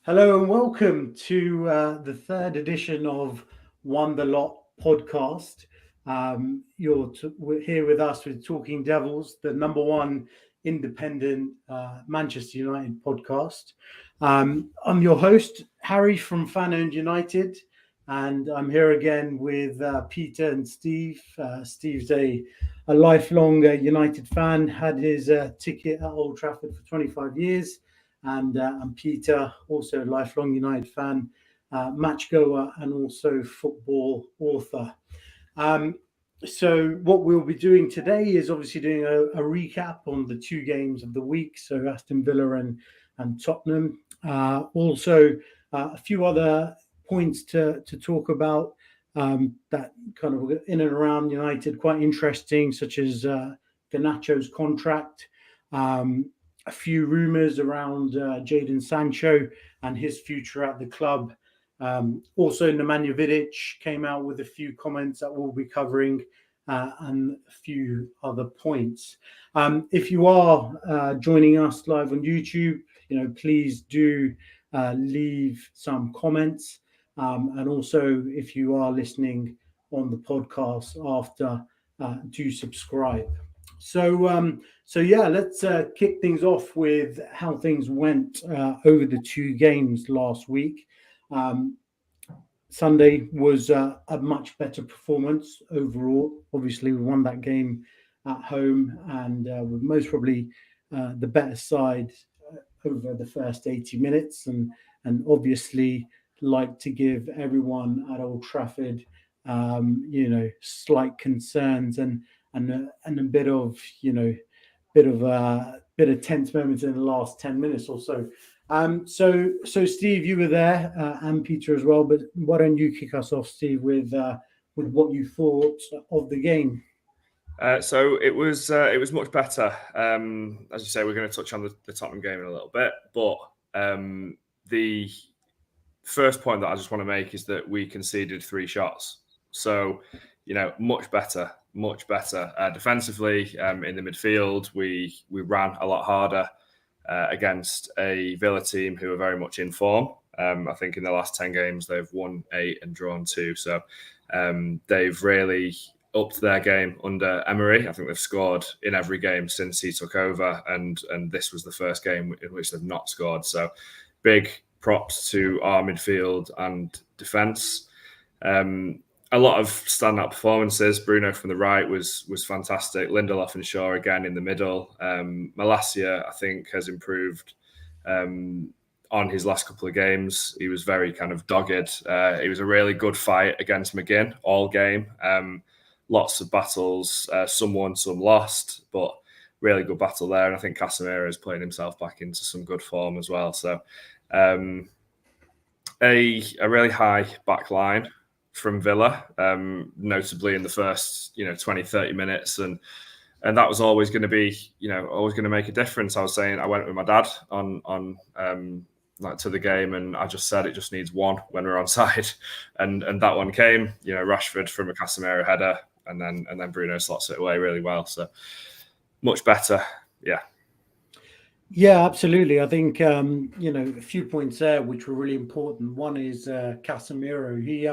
Hello and welcome to the third edition of Won the Lot podcast. We're here with us with Talking Devils, the number one independent Manchester United podcast. I'm your host, Harry from Fan Owned United, and I'm here again with Peter and Steve. Steve's a lifelong United fan, had his ticket at Old Trafford for 25 years. And Peter, also a lifelong United fan, match goer, and also football author. Um, so what we'll be doing today is obviously doing a recap on the two games of the week, so Aston Villa and Tottenham. Also, a few other points to talk about that kind of in and around United, quite interesting, such as Garnacho's contract. A few rumours around Jadon Sancho and his future at the club. Also, Nemanja Vidic came out with a few comments that we'll be covering and a few other points. If you are joining us live on YouTube, please do leave some comments. And also, if you are listening on the podcast after, do subscribe. So yeah, let's kick things off with how things went over the two games last week. Sunday was a much better performance overall. Obviously, we won that game at home, and we're most probably the better side over the first 80 minutes, and obviously like to give everyone at Old Trafford, slight concerns and a bit of bit of tense moments in the last 10 minutes or so. So Steve, you were there, and Peter as well. But why don't you kick us off, Steve, with what you thought of the game? So it was much better. As you say, we're going to touch on the Tottenham game in a little bit, but the first point that I just want to make is that we conceded 3 shots. So, much better. Defensively, in the midfield, we ran a lot harder against a Villa team who are very much in form. I think in the last 10 games, they've won 8 and drawn 2. So they've really upped their game under Emery. I think they've scored in every game since he took over, and this was the first game in which they've not scored. So big props to our midfield and defence. A lot of standout performances. Bruno from the right was fantastic. Lindelof and Shaw again in the middle. Malacia, I think, has improved on his last couple of games. He was very kind of dogged. It was a really good fight against McGinn all game. Lots of battles, some won, some lost, but really good battle there. And I think Casemiro is playing himself back into some good form as well. So a really high back line from Villa, notably in the first 20, 30 minutes, and that was always going to be always going to make a difference. I was saying I went with my dad on to the game, and I just said it just needs one when we're on side, and that one came. Rashford from a Casemiro header, and then Bruno slots it away really well. So much better, yeah. Yeah, absolutely. I think a few points there which were really important. One is Casemiro. He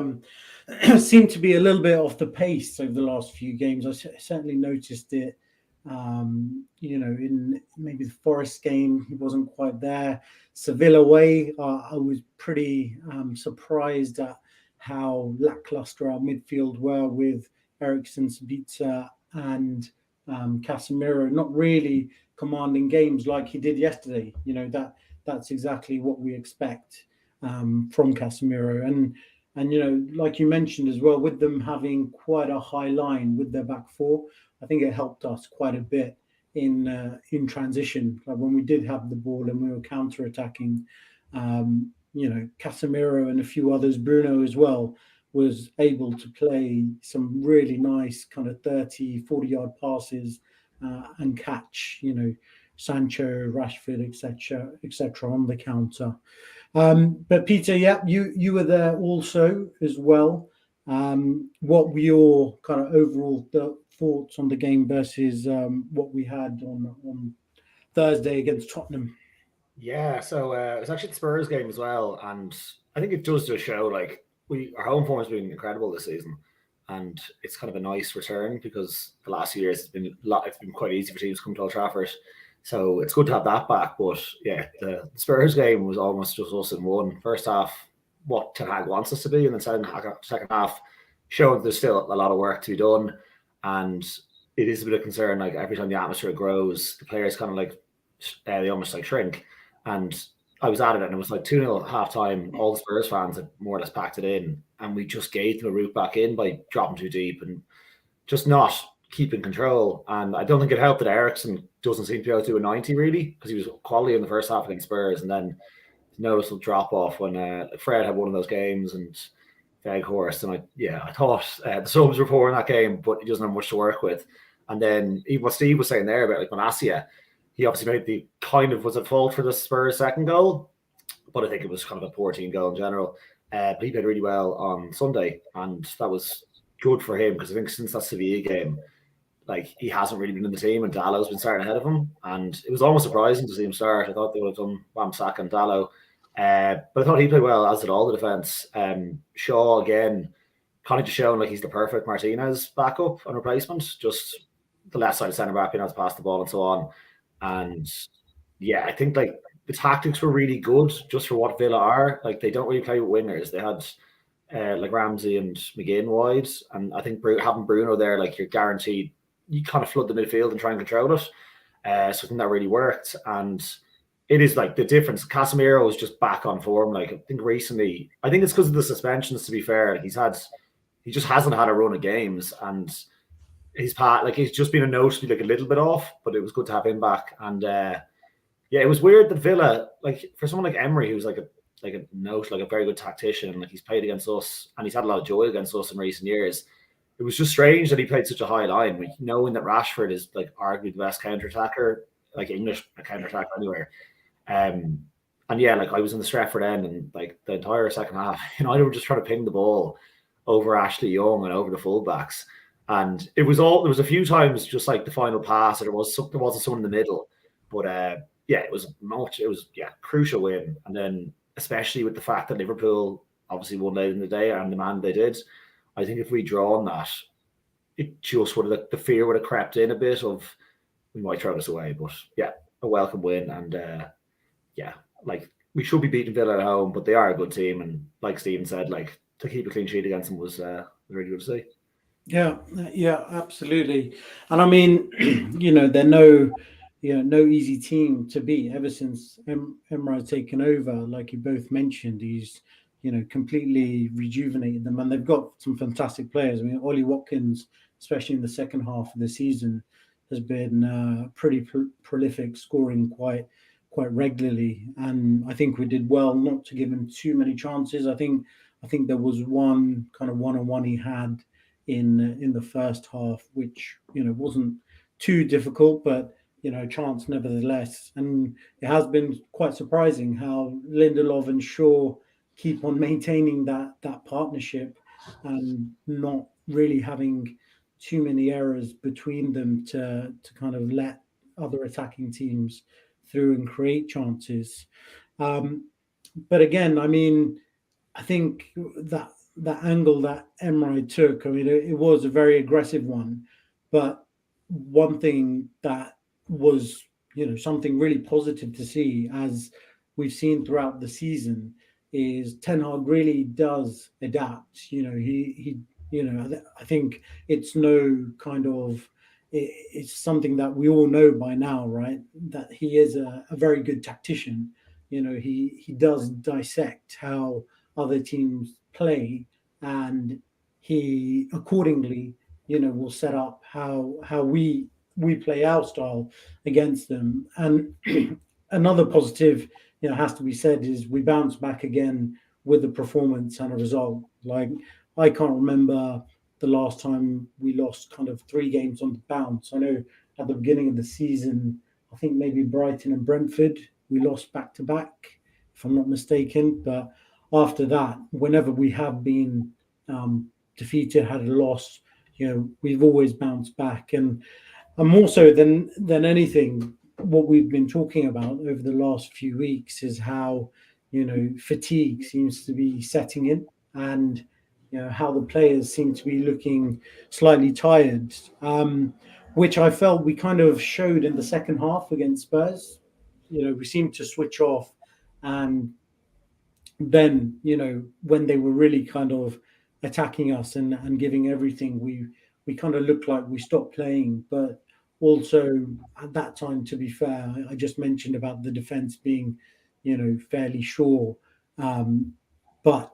seemed to be a little bit off the pace over the last few games. I certainly noticed it. In maybe the Forest game, he wasn't quite there. Sevilla away, I was pretty surprised at how lackluster our midfield were with Eriksen, Sabitzer, and Casemiro not really commanding games like he did yesterday. That's exactly what we expect from Casemiro, and like you mentioned as well, with them having quite a high line with their back four, I think it helped us quite a bit in transition. Like when we did have the ball and we were counter attacking, Casemiro and a few others, Bruno as well, was able to play some really nice kind of 30, 40-yard passes and catch, Sancho, Rashford, etc., on the counter. But Peter, yeah, you were there also as well. What were your kind of overall thoughts on the game versus what we had on Thursday against Tottenham? Yeah, so it was actually the Spurs game as well, and I think it does just show like our home form has been incredible this season, and it's kind of a nice return because the last few years it's been quite easy for teams to come to Old Trafford, so it's good to have that back. But yeah, the Spurs game was almost just us in one. First half, what Ten Hag wants us to be, and then second half showed there's still a lot of work to be done, and it is a bit of concern. Like every time the atmosphere grows, the players kind of like they almost like shrink. And I was at it, and it was like 2-0 at half time. All the Spurs fans had more or less packed it in, and we just gave them a route back in by dropping too deep and just not keeping control. And I don't think it helped that Ericsson doesn't seem to be able to do a 90 really, because he was quality in the first half against Spurs, and then noticeable drop off when Fred had one of those games and Veghorst. And I thought the subs were poor in that game, but he doesn't have much to work with. And then even what Steve was saying there about like Malacia, he obviously made the kind of was at fault for the Spurs second goal, but I think it was kind of a poor team goal in general. But he played really well on Sunday, and that was good for him because I think since that Sevilla game, like he hasn't really been in the team, and Dallow's been starting ahead of him, and it was almost surprising to see him start. I thought they would have done Wamsaka and Dallow, but I thought he played well, as did all the defence. Shaw again, kind of just showing like he's the perfect Martinez backup and replacement, just the left side centre back being able to pass the ball and so on. And yeah, I think like the tactics were really good just for what Villa are. Like they don't really play with wingers. They had like Ramsey and McGinn wide, and I think having Bruno there, like you're guaranteed you kind of flood the midfield and try and control it. So I think that really worked, and it is like the difference. Casemiro is just back on form. Like I think recently, I think it's because of the suspensions. To be fair, he just hasn't had a run of games, and his part, like he's just been a noticeably like a little bit off, but it was good to have him back. And it was weird that Villa, like for someone like Emery, who's like a very good tactician, like he's played against us and he's had a lot of joy against us in recent years. It was just strange that he played such a high line, like knowing that Rashford is like arguably the best counter attacker, like English counter attacker anywhere. And yeah, like I was in the Stretford end, and like the entire second half, United were just trying to ping the ball over Ashley Young and over the fullbacks. And there was a few times just like the final pass, or there wasn't someone in the middle. But it was crucial win. And then especially with the fact that Liverpool obviously won late in the day and the man they did, I think if we draw on that, it just would have the fear would have crept in a bit of we might throw this away. But yeah, a welcome win. And like we should be beating Villa at home, but they are a good team. And like Stephen said, like to keep a clean sheet against them was really good to see. Yeah, absolutely. And I mean, they're no easy team to beat ever since Emre taken over. Like you both mentioned, he's completely rejuvenated them, and they've got some fantastic players. I mean, Ollie Watkins, especially in the second half of the season, has been pretty prolific, scoring quite regularly. And I think we did well not to give him too many chances. I think there was one kind of one-on-one he had in the first half, which wasn't too difficult, but chance nevertheless. And it has been quite surprising how Lindelof and Shaw keep on maintaining that partnership and not really having too many errors between them to kind of let other attacking teams through and create chances. But again, I mean, I think that angle that Emre took, I mean, it was a very aggressive one. But one thing that was, something really positive to see, as we've seen throughout the season, is Ten Hag really does adapt. He I think it's no kind of, it's something that we all know by now, right? That he is a very good tactician. He does dissect how other teams play, and he accordingly will set up how we play our style against them. And another positive has to be said is we bounce back again with a performance and a result. Like I can't remember the last time we lost kind of 3 games on the bounce. I know at the beginning of the season, I think maybe Brighton and Brentford we lost back to back, if I'm not mistaken. But after that, whenever we have been defeated, had a loss, we've always bounced back. And more so than anything, what we've been talking about over the last few weeks is how, fatigue seems to be setting in, and how the players seem to be looking slightly tired, which I felt we kind of showed in the second half against Spurs. We seemed to switch off, and then when they were really kind of attacking us and giving everything, we kind of looked like we stopped playing. But also at that time, to be fair, I just mentioned about the defense being fairly sure, but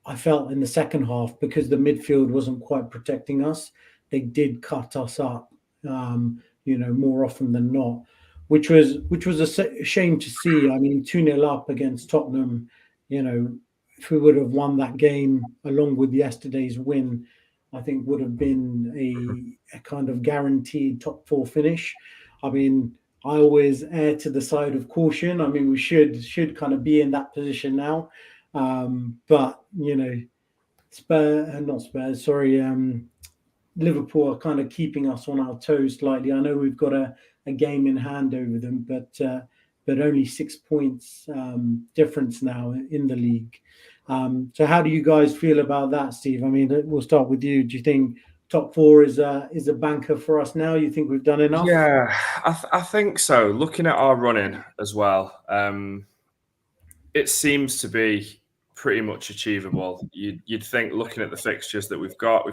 I felt in the second half, because the midfield wasn't quite protecting us, they did cut us up, more often than not, which was a shame to see. I mean, 2-0 up against Tottenham, if we would have won that game along with yesterday's win, I think would have been a kind of guaranteed top four finish. I mean, I always err to the side of caution. I mean, we should kind of be in that position now, but not Spurs. Sorry, Liverpool are kind of keeping us on our toes slightly. I know we've got a game in hand over them, but only 6 points difference now in the league. So how do you guys feel about that, Steve? I mean, we'll start with you. Do you think top four is a banker for us now? You think we've done enough? Yeah, I think so. Looking at our running as well, it seems to be pretty much achievable. You'd think, looking at the fixtures that we've got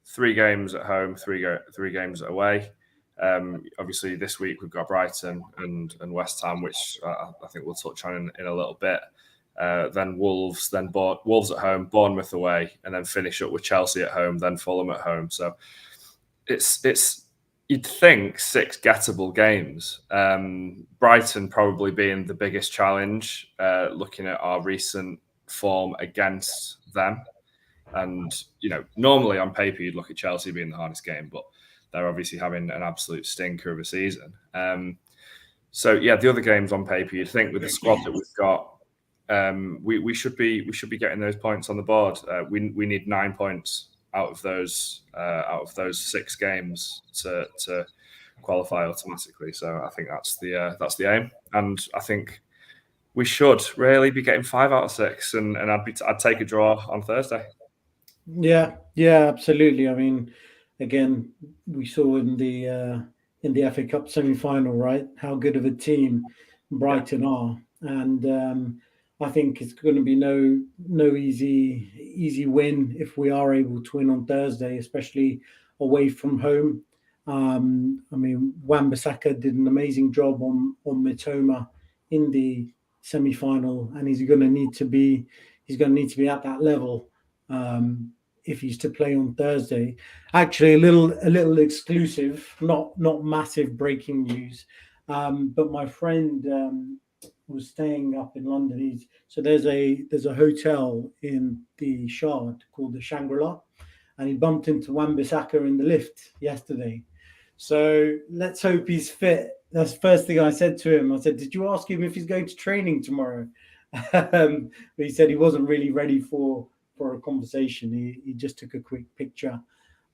3 games at home, 3 games away. Obviously, this week we've got Brighton and West Ham, which I think we'll touch on in a little bit. Then Wolves, then Wolves at home, Bournemouth away, and then finish up with Chelsea at home, then Fulham at home. So it's you'd think 6 gettable games. Brighton probably being the biggest challenge, looking at our recent form against them. And, normally on paper, you'd look at Chelsea being the hardest game, but they're obviously having an absolute stinker of a season. So, yeah, the other games on paper, you'd think with the squad that we've got, we should be getting those points on the board. We need 9 points out of those 6 games to qualify automatically. So I think that's the aim, and I think we should really be getting 5 out of 6, and I'd take a draw on Thursday. Yeah, absolutely. I mean, again, we saw in the FA Cup semi-final, right, how good of a team Brighton are, and I think it's going to be no easy win if we are able to win on Thursday, especially away from home. I mean, Wan-Bissaka did an amazing job on Mitoma in the semi-final, and he's going to need to be at that level if he's to play on Thursday. Actually, a little exclusive, not massive breaking news, but my friend was staying up in London. There's a hotel in the Shard called the Shangri-La, and he bumped into Wan-Bissaka in the lift yesterday. So let's hope he's fit. That's the first thing I said to him. I said, "Did you ask him if he's going to training tomorrow?" But he said he wasn't really ready for a conversation. He just took a quick picture.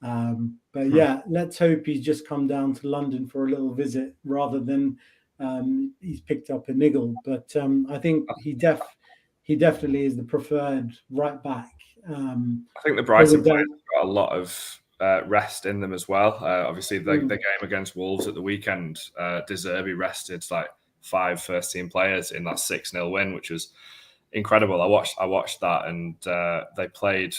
But yeah, let's hope he's just come down to London for a little visit rather than he's picked up a niggle. But I think he definitely is the preferred right back. I think the Brighton players got a lot of rest in them as well. Obviously, the game against Wolves at the weekend, De Zerbi rested like 5 first-team players in that 6-0 win, which was incredible. I watched that, and they played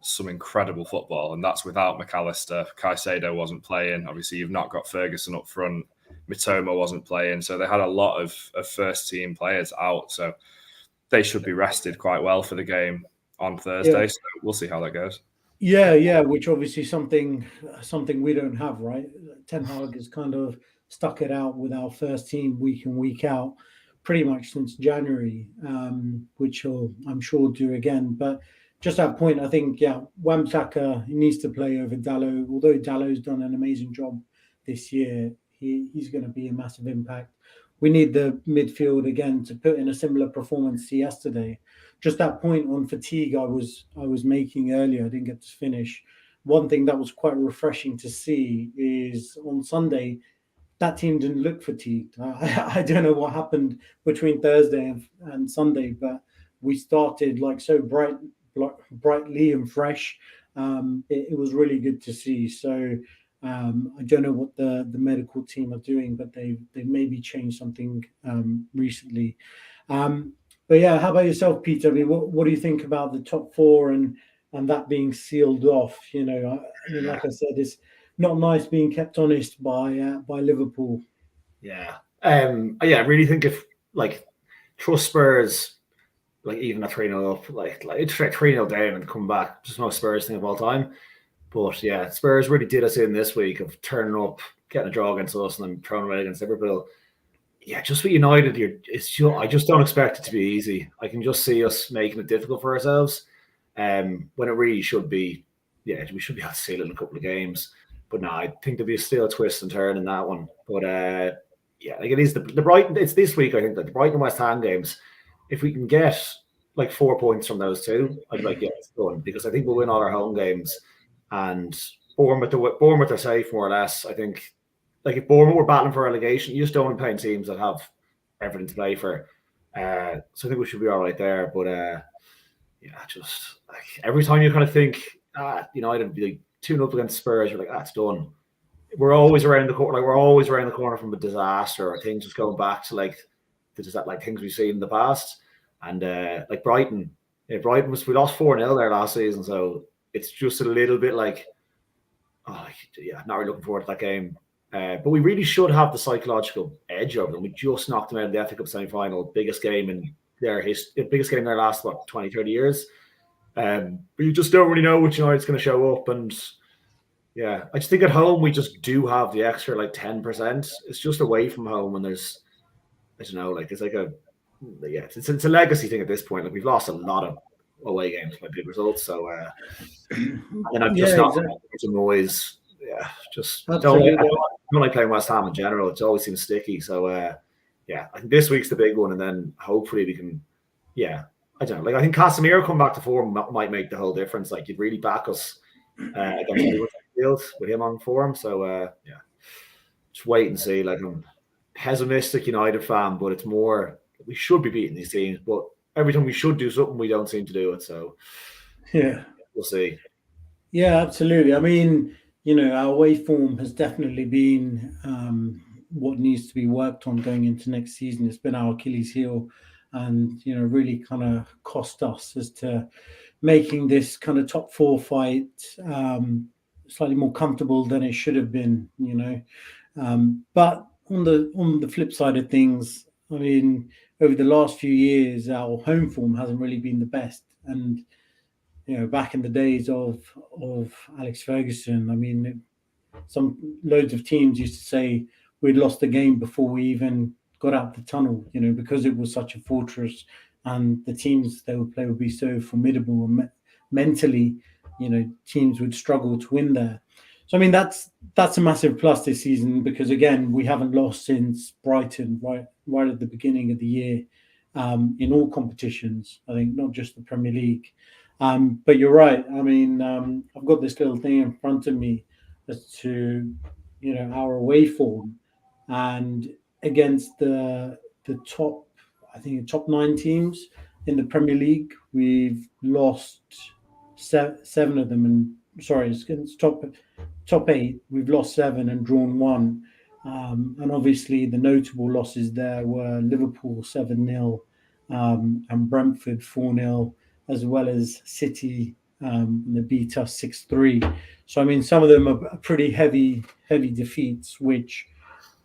some incredible football, and that's without McAllister. Caicedo wasn't playing. Obviously, you've not got Ferguson up front. Mitoma wasn't playing, so they had a lot of first-team players out. So they should be rested quite well for the game on Thursday. Yeah. So we'll see how that goes. Yeah, which obviously something we don't have, right? Ten Hag has kind of stuck it out with our first team week in, week out, pretty much since January, which I'm sure will do again. But just that point, I think, Wan-Bissaka needs to play over Dalot. Although Dalot's done an amazing job this year, he's going to be a massive impact. We need the midfield again to put in a similar performance to yesterday. Just that point on fatigue I was making earlier, I didn't get to finish. One thing that was quite refreshing to see is on Sunday, that team didn't look fatigued. I don't know what happened between Thursday and Sunday, but we started like so brightly and fresh. It was really good to see. So I don't know what the medical team are doing, but they maybe changed something recently. But yeah, how about yourself, Peter? I mean, what do you think about the top four and that being sealed off? You know, I mean, like I said, it's not nice being kept honest by Liverpool. Yeah. I really think if like trust Spurs, like even a 3-0 up, like it's 3-0 down and come back, just the most Spurs thing of all time. But yeah, Spurs really did us in this week of turning up, getting a draw against us, and then throwing away against Liverpool. Yeah, just with United, I just don't expect it to be easy. I can just see us making it difficult for ourselves, when it really should be. Yeah, we should be able to seal it in a couple of games. But no, I think there'll be still a twist and turn in that one. But yeah, like it is the Brighton. It's this week. I think that the Brighton and West Ham games. If we can get like 4 points from those two, I'd be like, yeah, it's done, because I think we'll win all our home games. And Bournemouth are safe more or less. I think, like if Bournemouth were battling for relegation, you just don't want to play teams that have everything to play for. So I think we should be all right there. But yeah, just like every time you kind of think, United be like 2-0 up against Spurs, you're like, it's done. We're always around the corner. Like we're always around the corner from a disaster or things just going back to like things we've seen in the past. And like Brighton, we lost 4-0 there last season, so it's just a little bit like, not really looking forward to that game. But we really should have the psychological edge over them. We just knocked them out in the FA Cup semi-final, biggest game in their last 20, 30 years. But you just don't really know which United's going to show up. And yeah, I just think at home we just do have the extra like 10%. It's just away from home, and there's, I don't know, like it's like it's a legacy thing at this point. Like we've lost a lot of away games by big results. So and I'm just not some noise. Yeah, just don't like playing West Ham in general. It always seems sticky. So yeah, I think this week's the big one, and then hopefully we can. Yeah, I don't know. Like I think Casemiro come back to form might make the whole difference. Like you'd really back us against anyone field with him on form. So yeah, just wait and see. Like I'm pessimistic United fan, but it's more we should be beating these teams, but every time we should do something, we don't seem to do it. So yeah, we'll see. Yeah, absolutely. I mean, our away form has definitely been what needs to be worked on going into next season. It's been our Achilles heel, and really kind of cost us as to making this kind of top four fight slightly more comfortable than it should have been. But on the flip side of things, I mean, over the last few years, our home form hasn't really been the best, and back in the days of Alex Ferguson, I mean, loads of teams used to say we'd lost the game before we even got out the tunnel, because it was such a fortress, and the teams they would play would be so formidable, and mentally, teams would struggle to win there. So I mean, that's a massive plus this season, because again, we haven't lost since Brighton right at the beginning of the year, in all competitions. I think not just the Premier League. But you're right. I mean, I've got this little thing in front of me as to our away form, and against the top, I think the top 9 teams in the Premier League, we've lost 7 of them, and it's top 8. We've lost 7 and drawn 1, and obviously the notable losses there were Liverpool 7-0, and Brentford 4-0. As well as City, they beat us 6-3. So I mean, some of them are pretty heavy defeats, which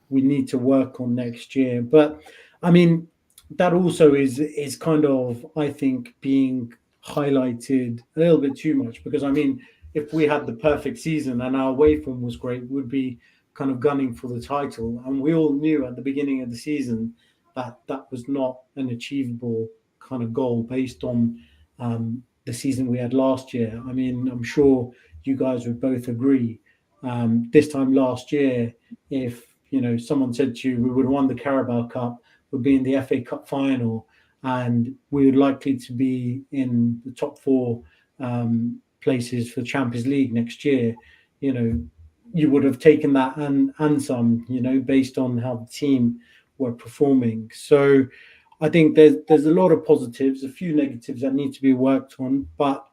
we need to work on next year. But I mean, that also is kind of, I think, being highlighted a little bit too much, because I mean, if we had the perfect season and our away form was great, we'd be kind of gunning for the title, and we all knew at the beginning of the season that was not an achievable kind of goal based on the season we had last year. I mean, I'm sure you guys would both agree. This time last year, if someone said to you, we would have won the Carabao Cup, would be in the FA Cup final, and we would likely to be in the top 4 places for Champions League next year, you would have taken that and some, based on how the team were performing. So I think there's a lot of positives, a few negatives that need to be worked on, but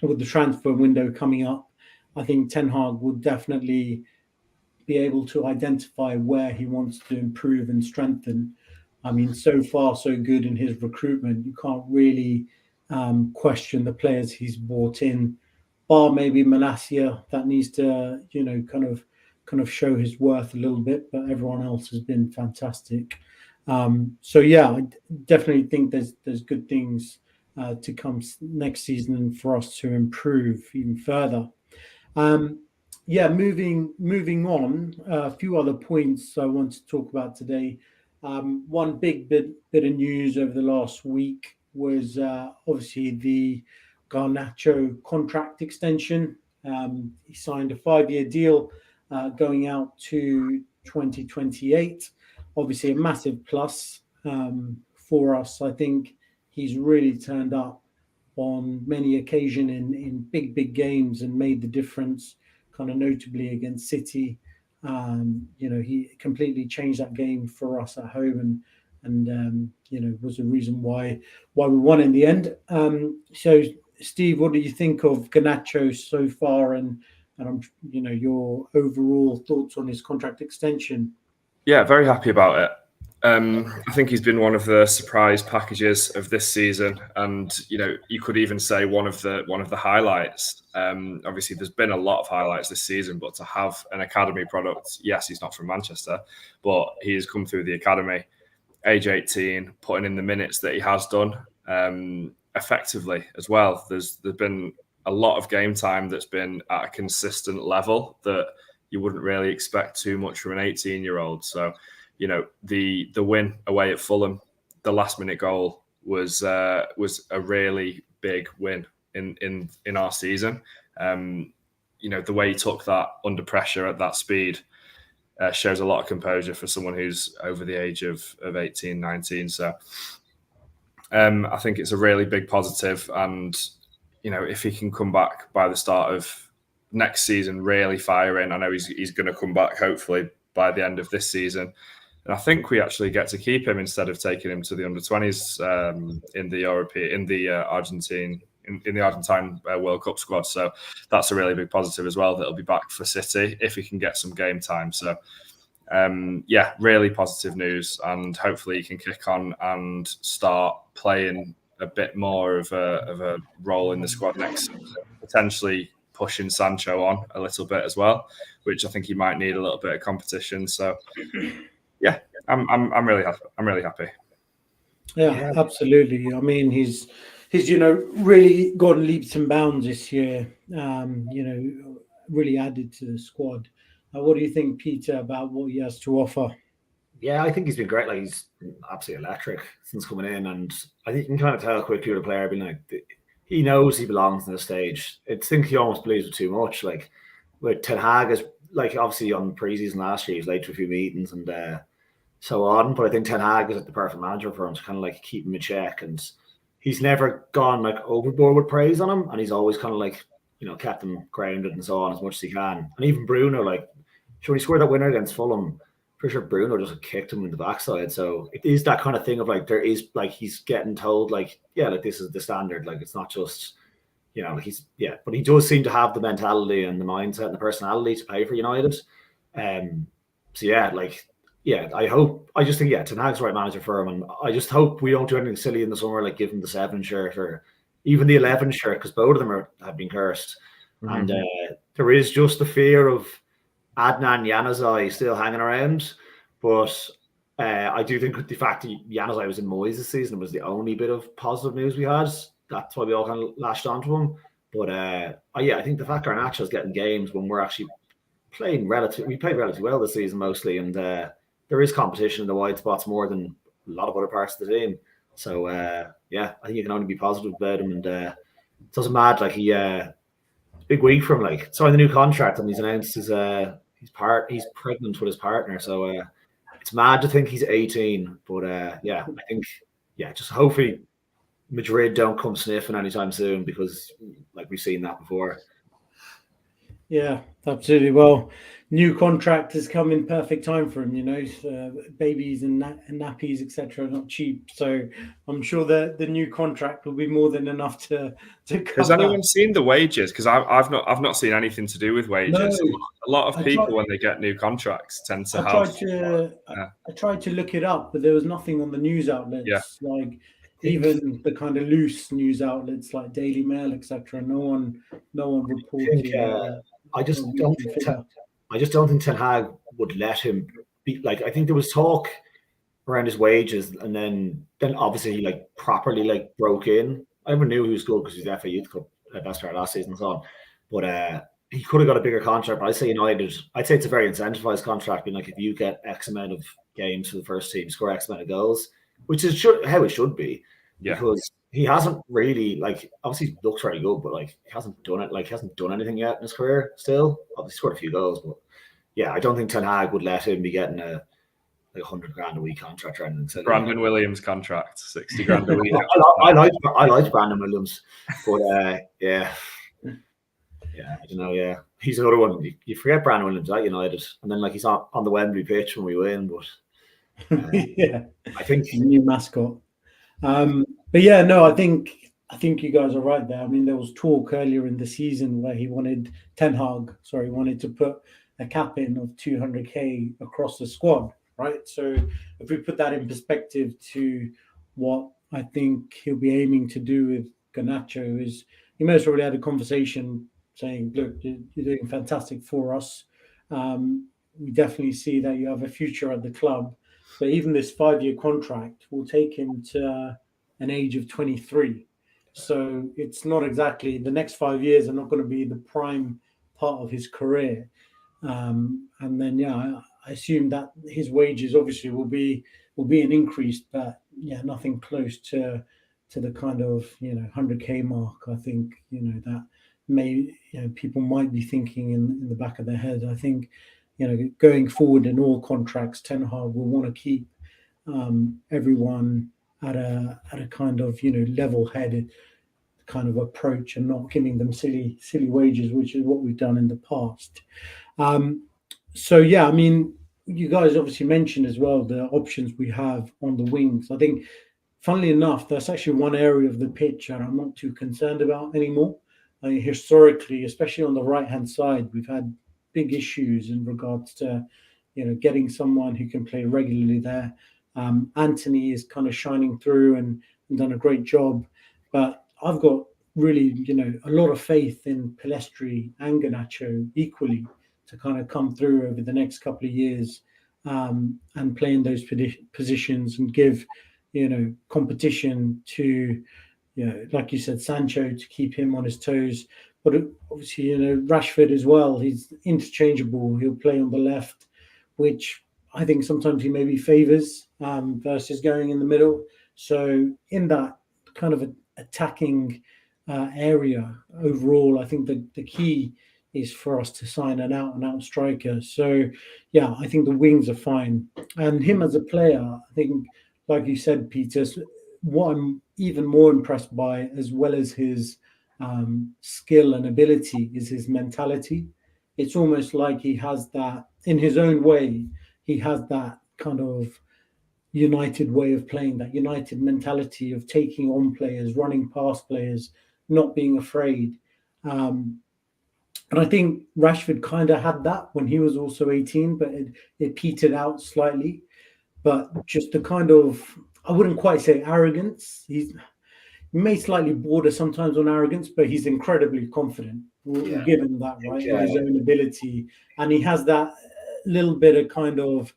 with the transfer window coming up, I think Ten Hag would definitely be able to identify where he wants to improve and strengthen. I mean, so far so good in his recruitment. You can't really question the players he's brought in, bar maybe Malacia that needs to, kind of show his worth a little bit. But everyone else has been fantastic. So yeah, I definitely think there's good things to come next season and for us to improve even further. Yeah, moving on. A few other points I want to talk about today. One big bit of news over the last week was obviously the Garnacho contract extension. He signed a 5-year deal going out to 2028. Obviously, a massive plus for us. I think he's really turned up on many occasions in big games and made the difference, kind of notably against City. He completely changed that game for us at home and was the reason why we won in the end. So Steve, what do you think of Garnacho so far and your overall thoughts on his contract extension? Yeah, very happy about it. I think he's been one of the surprise packages of this season, and you could even say one of the highlights. Obviously, there's been a lot of highlights this season, but to have an academy product, yes, he's not from Manchester, but he has come through the academy, age 18, putting in the minutes that he has done effectively as well. There's been a lot of game time that's been at a consistent level that you wouldn't really expect too much from an 18-year-old. So, the win away at Fulham, the last minute goal was a really big win in our season. The way he took that under pressure at that speed shows a lot of composure for someone who's over the age of 18, 19. So I think it's a really big positive. And, if he can come back by the start of next season, really firing, I know he's going to come back hopefully by the end of this season. And I think we actually get to keep him instead of taking him to the under-20s in the Argentine World Cup squad. So that's a really big positive as well. That he'll be back for City if he can get some game time. So really positive news, and hopefully he can kick on and start playing a bit more of a role in the squad next season, potentially pushing Sancho on a little bit as well, which I think he might need a little bit of competition. So yeah, I'm really happy. I'm really happy. Yeah, absolutely. I mean, he's really gone leaps and bounds this year. Really added to the squad. What do you think, Peter, about what he has to offer? Yeah, I think he's been great. Like, he's absolutely electric since coming in, and I think you can kind of tell quickly with a player being like, he knows he belongs on the stage. I think he almost believes it too much. Like with Ten Hag, is like obviously on preseason last year, he was late to a few meetings and so on. But I think Ten Hag is like the perfect manager for him to kind of like keep him in check, and he's never gone like overboard with praise on him, and he's always kind of like kept him grounded and so on as much as he can. And even Bruno, like, sure, he scored that winner against Fulham. Pretty sure Bruno just kicked him in the backside. So it is that kind of thing of like, there is like, he's getting told like, yeah, like this is the standard. Like, it's not just, but he does seem to have the mentality and the mindset and the personality to play for United. I just think, Ten Hag's the right manager for him. And I just hope we don't do anything silly in the summer, like give him the 7 shirt or even the 11 shirt, because both of them have been cursed. Mm-hmm. And there is just the fear of Adnan Januzaj still hanging around, but I do think with the fact that Januzaj was in Moyes this season was the only bit of positive news we had. That's why we all kind of latched onto him. But I think the fact Garnacho's getting games when we're actually we played relatively well this season mostly, and there is competition in the wide spots more than a lot of other parts of the team. So I think you can only be positive about him, and it doesn't matter. Like big week for him. Like signed a new contract, and he's announced he's pregnant with his partner. So it's mad to think he's 18, but I think just hopefully Madrid don't come sniffing anytime soon, because like we've seen that before. Yeah, absolutely. Well, new contract has come in perfect time for him. Babies and nappies, etc., are not cheap. So I'm sure the new contract will be more than enough to Has cover. anyone seen the wages? Because I've not seen anything to do with No, wages. A lot of I tried. people when they get new contracts tend to I have tried to yeah, I tried to look it up, but there was nothing on the news yeah. outlets, like I think even the kind of loose news outlets like Daily Mail, etc. No one think reported I a just don't weekly think figure. I just don't think Ten Hag would let him be like. I think there was talk around his wages, and then obviously he like properly like broke in. I never knew he was good because he's the FA Youth Cup best player last season and so on. But he could have got a bigger contract. But I'd say United. I'd say it's a very incentivized contract. Being like if you get X amount of games for the first team, score X amount of goals, which is how it should be, Yeah. because he hasn't really like obviously he looks very good, but like he hasn't done it. Like he hasn't done anything yet in his career. Still, obviously scored a few goals, but yeah, I don't think Ten Hag would let him be getting a like 100 grand a week contract or anything. So, Brandon Williams contract, 60 grand a week. I like Brandon Williams, but yeah, I don't know. Yeah, he's another one. You forget Brandon Williams at United, and then like he's on the Wembley pitch when we win. But Yeah, I think new mascot. But yeah, no, I think you guys are right there. I mean, there was talk earlier in the season where Ten Hag, sorry, wanted to put a cap in of 200k across the squad, right? So if we put that in perspective to what I think he'll be aiming to do with Garnacho, is he most probably had a conversation saying, "Look, you're doing fantastic for us. We definitely see that you have a future at the club." But even this 5-year contract will take him to an age of 23. So it's not exactly the next 5 years are not going to be the prime part of his career. And then yeah, I assume that his wages obviously will be an increase, but yeah, nothing close to the kind of 100k mark. I think that may people might be thinking in the back of their head. I think going forward in all contracts, Ten Hag will want to keep everyone at a kind of level-headed kind of approach and not giving them silly wages, which is what we've done in the past. Um, so yeah, I mean, you guys obviously mentioned as well the options we have on the wings. I think, funnily enough, that's actually one area of the pitch that I'm not too concerned about anymore. I mean, historically, especially on the right hand side, we've had big issues in regards to getting someone who can play regularly there. Anthony is kind of shining through and done a great job, but I've got really a lot of faith in Pelestri and Garnacho equally to kind of come through over the next couple of years and play in those positions and give competition to like you said, Sancho, to keep him on his toes. But obviously, Rashford as well. He's interchangeable. He'll play on the left, which I think sometimes he maybe favours versus going in the middle. So in that kind of attacking area overall, I think the key is for us to sign an out and out striker. So yeah, I think the wings are fine. And him as a player, I think, like you said, Peter, what I'm even more impressed by, as well as his skill and ability, is his mentality. It's almost like he has that in his own way. He has that kind of United way of playing, that United mentality of taking on players, running past players, not being afraid. Um, and I think Rashford kind of had that when he was also 18, but it petered out slightly. But just the kind of, I wouldn't quite say arrogance. He may slightly border sometimes on arrogance, but he's incredibly confident. We'll yeah, give him that, right, in his yeah, own ability. And he has that little bit of kind of,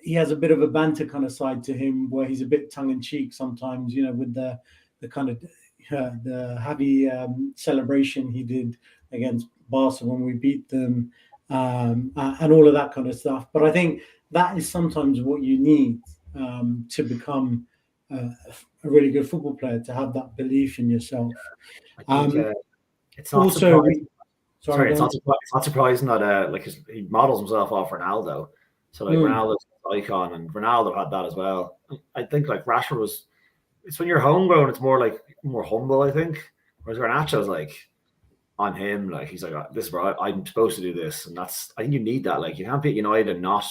he has a bit of a banter kind of side to him where he's a bit tongue in cheek sometimes, with the kind of the heavy celebration he did against Barca when we beat them, and all of that kind of stuff. But I think that is sometimes what you need to become a really good football player, to have that belief in yourself. I think Um, it's not also, surprising. sorry, Sorry, go on. it's not surprising that like he models himself off Ronaldo. So like Mm, Ronaldo's an icon, and Ronaldo had that as well. I think like Rashford was. It's when you're homegrown, it's more like more humble. I think, whereas Garnacho's like on him. Like he's like, this is right, I'm supposed to do this, and I think you need that. Like you can't beat United and not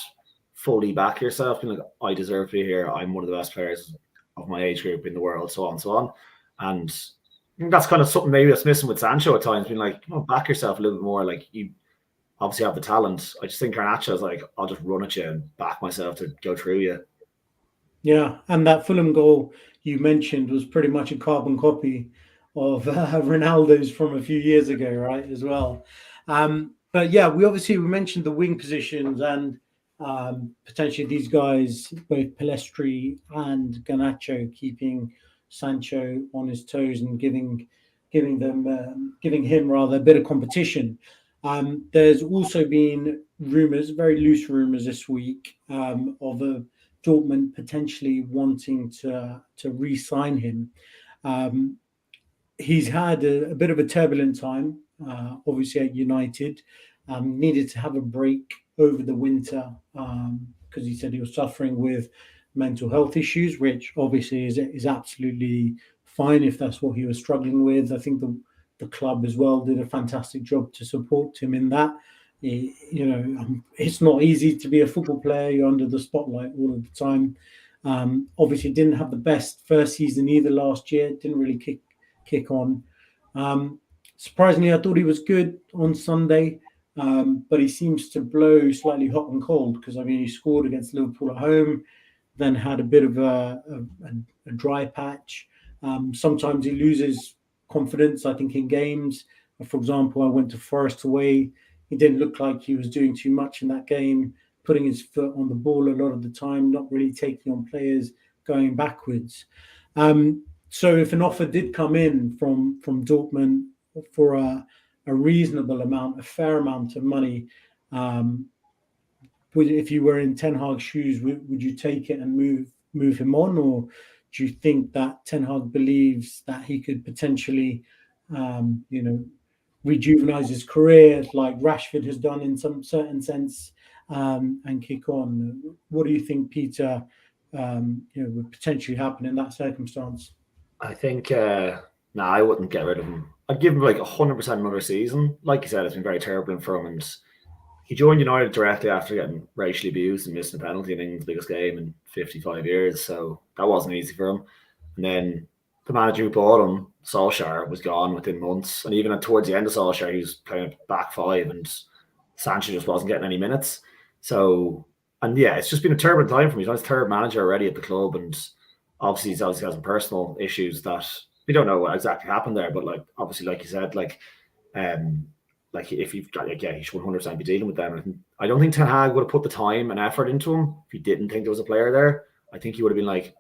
fully back yourself. Being like, I deserve to be here. I'm one of the best players of my age group in the world, so on and so on. And I think that's kind of something maybe that's missing with Sancho at times. Being like, back yourself a little bit more. Like you obviously have the talent. I just think Garnacho is like, I'll just run at you and back myself to go through you. Yeah, and that Fulham goal you mentioned was pretty much a carbon copy of Ronaldo's from a few years ago, right? As well. But yeah, we mentioned the wing positions and potentially these guys, both Pelestri and Garnacho, keeping Sancho on his toes and giving him rather a bit of competition. There's also been rumours, very loose rumours this week, of a Dortmund potentially wanting to re-sign him. He's had a bit of a turbulent time, obviously at United. Needed to have a break over the winter because he said he was suffering with mental health issues, which obviously is absolutely fine if that's what he was struggling with. I think the club as well did a fantastic job to support him in that. It's not easy to be a football player. You're under the spotlight all of the time. Obviously, didn't have the best first season either last year. Didn't really kick on. Surprisingly, I thought he was good on Sunday, but he seems to blow slightly hot and cold because, he scored against Liverpool at home, then had a bit of a dry patch. Sometimes he loses confidence, I think, in games. For example, I went to Forest away. He didn't look like he was doing too much in that game, putting his foot on the ball a lot of the time, not really taking on players, going backwards. So if an offer did come in from Dortmund for a reasonable amount, a fair amount of money, if you were in Ten Hag's shoes, would you take it and move him on, or do you think that Ten Hag believes that he could potentially, rejuvenize his career like Rashford has done in some certain sense, and kick on? What do you think, Peter, would potentially happen in that circumstance? I think, I wouldn't get rid of him. I'd give him like 100% another season. Like you said, it's been very turbulent for him, and he joined United directly after getting racially abused and missing a penalty in England's biggest game in 55 years. So that wasn't easy for him. And then the manager who bought him, Solskjaer, was gone within months. And even towards the end of Solskjaer, he was playing back five, and Sancho just wasn't getting any minutes. So, and yeah, it's just been a turbulent time for me. He's on his third manager already at the club, and obviously he's got some personal issues that we don't know what exactly happened there. But like obviously, like you said, like if you've got, he should 100% be dealing with them. I don't think Ten Hag would have put the time and effort into him if he didn't think there was a player there. I think he would have been like,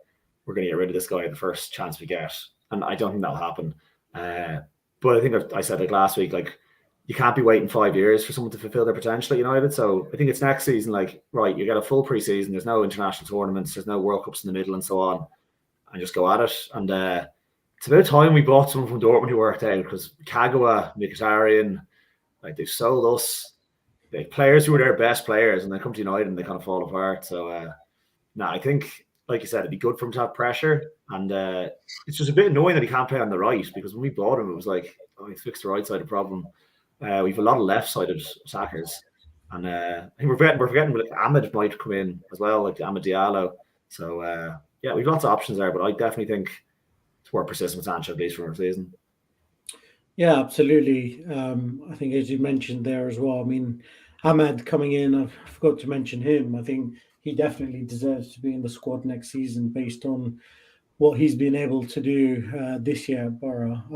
we're going to get rid of this guy the first chance we get. And I don't think that'll happen. But I think I said like last week, like you can't be waiting 5 years for someone to fulfill their potential at United. So I think it's next season, like, right, you get a full preseason. There's no international tournaments. There's no World Cups in the middle and so on. And just go at it. And it's about time we bought someone from Dortmund who worked out, because Kagawa, Mkhitaryan, like they've sold us. They have players who are their best players, and they come to United and they kind of fall apart. So, I think, like you said, it'd be good for him to have pressure. And it's just a bit annoying that he can't play on the right, because when we bought him, it was like, he's fixed the right side of the problem. We have a lot of left-sided attackers. And I think we're forgetting like Ahmed might come in as well, like Ahmed Diallo. So, we've lots of options there, but I definitely think it's worth persisting with Sancho at least for another season. Yeah, absolutely. I think, as you mentioned there as well, Ahmed coming in, I forgot to mention him. I think he definitely deserves to be in the squad next season based on what he's been able to do this year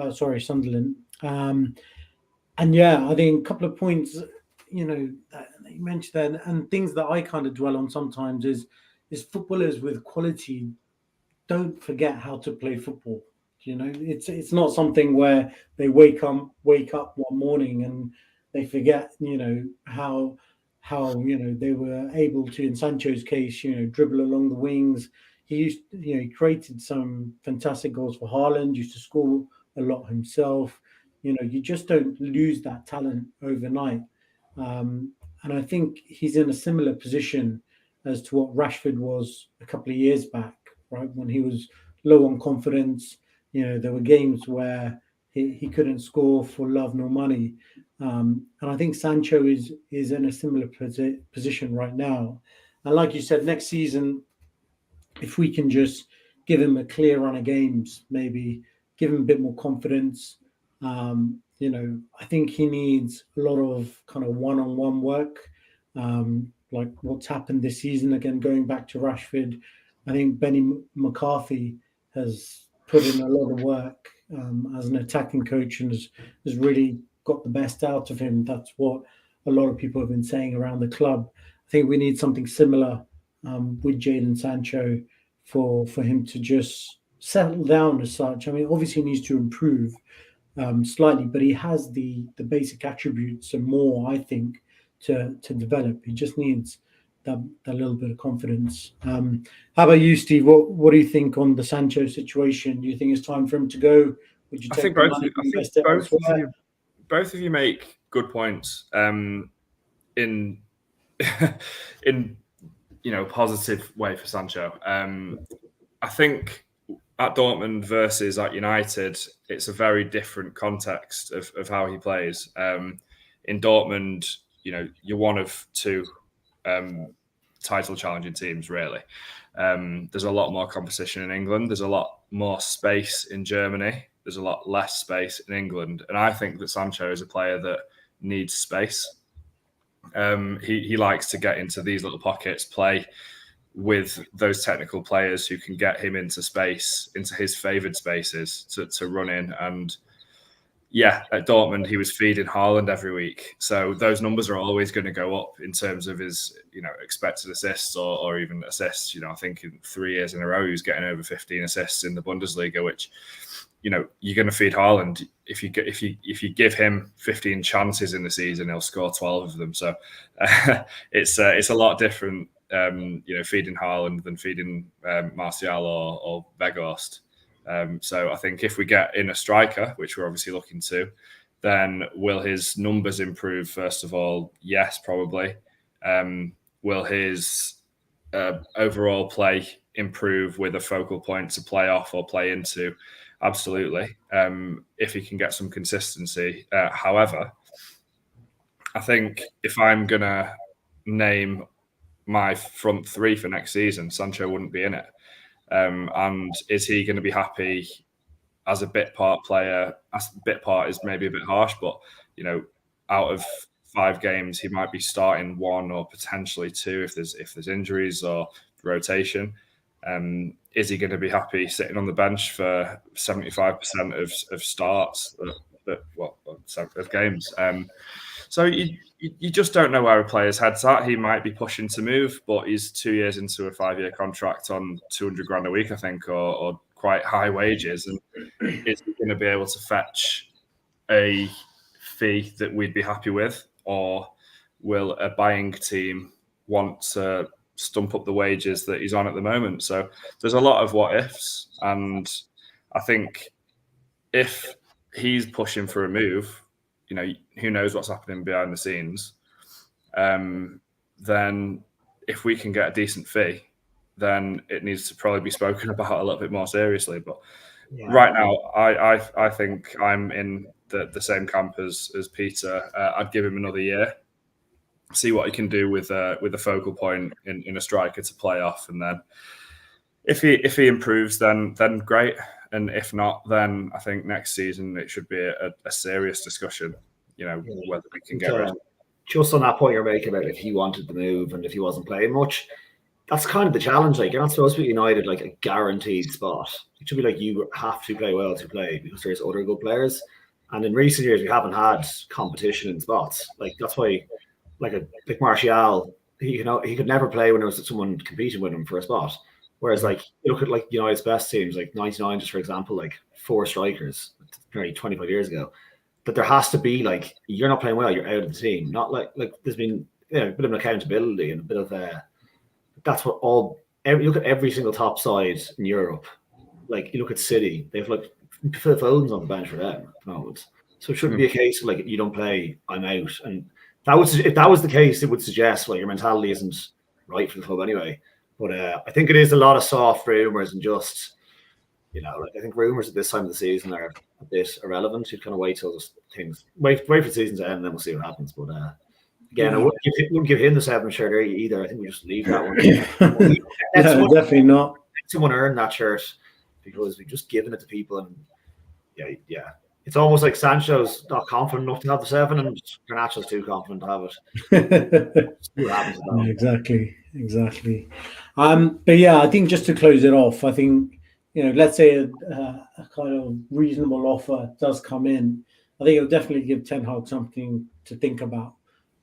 at Sunderland. And yeah, I think a couple of points, that you mentioned there, and things that I kind of dwell on sometimes is footballers with quality don't forget how to play football. It's not something where they wake up one morning and they forget, how they were able to, in Sancho's case, dribble along the wings. He created some fantastic goals for Haaland, used to score a lot himself. You just don't lose that talent overnight. And I think he's in a similar position as to what Rashford was a couple of years back, right? When he was low on confidence. There were games where he couldn't score for love nor money. And I think Sancho is in a similar position right now. And like you said, next season, if we can just give him a clear run of games, maybe give him a bit more confidence. I think he needs a lot of kind of one-on-one work, like what's happened this season. Again, going back to Rashford, I think Benny McCarthy has put in a lot of work as an attacking coach and has really got the best out of him. That's what a lot of people have been saying around the club. I think we need something similar with Jadon Sancho for him to just settle down as such. I mean, obviously he needs to improve slightly, but he has the basic attributes and more, I think, to develop. He just needs that little bit of confidence. How about you, Steve? What do you think on the Sancho situation? Do you think it's time for him to go? Would you take the money and invest it elsewhere? Both of you make good points in positive way for Sancho. I think at Dortmund versus at United, it's a very different context of how he plays. In Dortmund, you're one of two title challenging teams, really. There's a lot more competition in England. There's a lot more space in Germany. There's a lot less space in England. And I think that Sancho is a player that needs space. He likes to get into these little pockets, play with those technical players who can get him into space, into his favoured spaces to run in. And yeah, at Dortmund, he was feeding Haaland every week. So those numbers are always going to go up in terms of his, expected assists or even assists. I think in 3 years in a row, he was getting over 15 assists in the Bundesliga, which, you're going to feed Haaland. If you give him 15 chances in the season, he'll score 12 of them. So it's a lot different, feeding Haaland than feeding Martial or Weghorst. So I think if we get in a striker, which we're obviously looking to, then will his numbers improve? First of all, yes, probably. Will his overall play improve with a focal point to play off or play into? Absolutely. If he can get some consistency. However, I think if I'm going to name my front three for next season, Sancho wouldn't be in it. And is he going to be happy as a bit part player? As bit part is maybe a bit harsh, but out of 5 games, he might be starting 1 or potentially 2 if there's injuries or rotation. Is he going to be happy sitting on the bench for 75% of starts of games? So you just don't know where a player's head's at. He might be pushing to move, but he's 2 years into a 5-year contract on 200 grand a week, I think, or quite high wages. And is he going to be able to fetch a fee that we'd be happy with? Or will a buying team want to stump up the wages that he's on at the moment? So there's a lot of what ifs. And I think if he's pushing for a move, who knows what's happening behind the scenes, then if we can get a decent fee, then it needs to probably be spoken about a little bit more seriously. But right now, I think I'm in the same camp as Peter. I'd give him another year, see what he can do with a focal point in a striker to play off, and then if he improves, then great. And if not, then I think next season it should be a serious discussion, whether we can get rid of him. Just on that point you're making about if he wanted the move and if he wasn't playing much, that's kind of the challenge. Like, you're not supposed to be United like a guaranteed spot. It should be like you have to play well to play because there's other good players. And in recent years, we haven't had competition in spots. Like, that's why, like Martial, he could never play when there was someone competing with him for a spot. Whereas, like, you look at like United's best teams, like 99, just for example, like 4 strikers, nearly 25 years ago. That there has to be like, you're not playing well, you're out of the team. Not like there's been a bit of an accountability and a bit of that's what you look at every single top side in Europe. Like, you look at City, they've like Phil Foden's on the bench for them at the moment. So it shouldn't be a case of like, you don't play, I'm out. And if that was the case, it would suggest your mentality isn't right for the club anyway. But I think it is a lot of soft rumours and just Like I think rumors at this time of the season are a bit irrelevant. You'd kind of wait till wait for the season to end, and then we'll see what happens. But again, I wouldn't give him the 7 shirt either. I think we just leave that one. No, definitely not. Someone earned that shirt because we've just given it to people, and yeah. It's almost like Sancho's not confident enough to have the 7, and Garnacho's too confident to have it. See what happens with that. Exactly. But yeah, I think just to close it off, I think let's say a kind of reasonable offer does come in. I think it'll definitely give Ten Hag something to think about,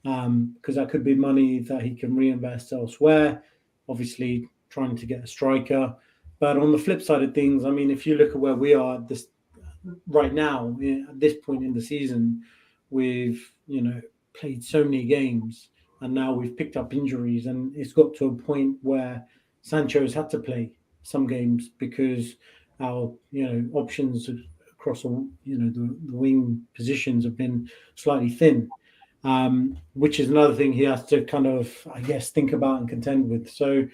because that could be money that he can reinvest elsewhere. Obviously, trying to get a striker, but on the flip side of things, I mean, if you look at where we are right now at this point in the season, we've played so many games, and now we've picked up injuries, and it's got to a point where Sancho's had to play some games because our options across all the wing positions have been slightly thin, which is another thing he has to kind of, I guess, think about and contend with. So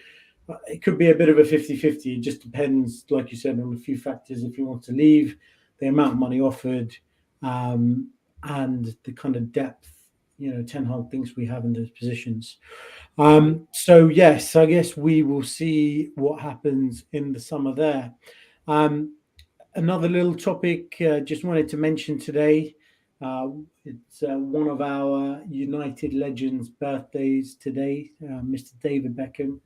it could be a bit of a 50-50. It just depends, like you said, on a few factors. If he wants to leave, the amount of money offered, and the kind of depth Ten Hag thinks we have in those positions. So yes, I guess we will see what happens in the summer there. Another little topic just wanted to mention today. It's one of our United legends' birthdays today, Mr. David Beckham.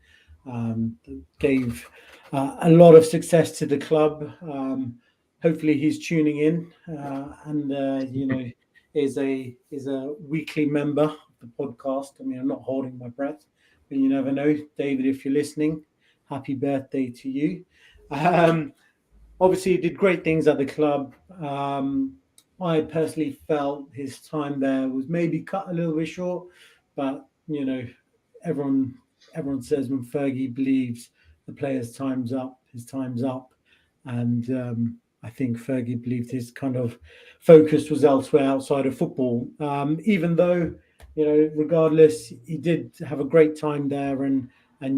Gave a lot of success to the club. Hopefully he's tuning in, and is a weekly member of the podcast. I mean, I'm not holding my breath, but you never know, David. If you're listening, happy birthday to you. Obviously, he did great things at the club. I personally felt his time there was maybe cut a little bit short, but everyone says when Fergie believes the player's time's up, his time's up, and I think Fergie believed his kind of focus was elsewhere outside of football. Even though, regardless, he did have a great time there, and had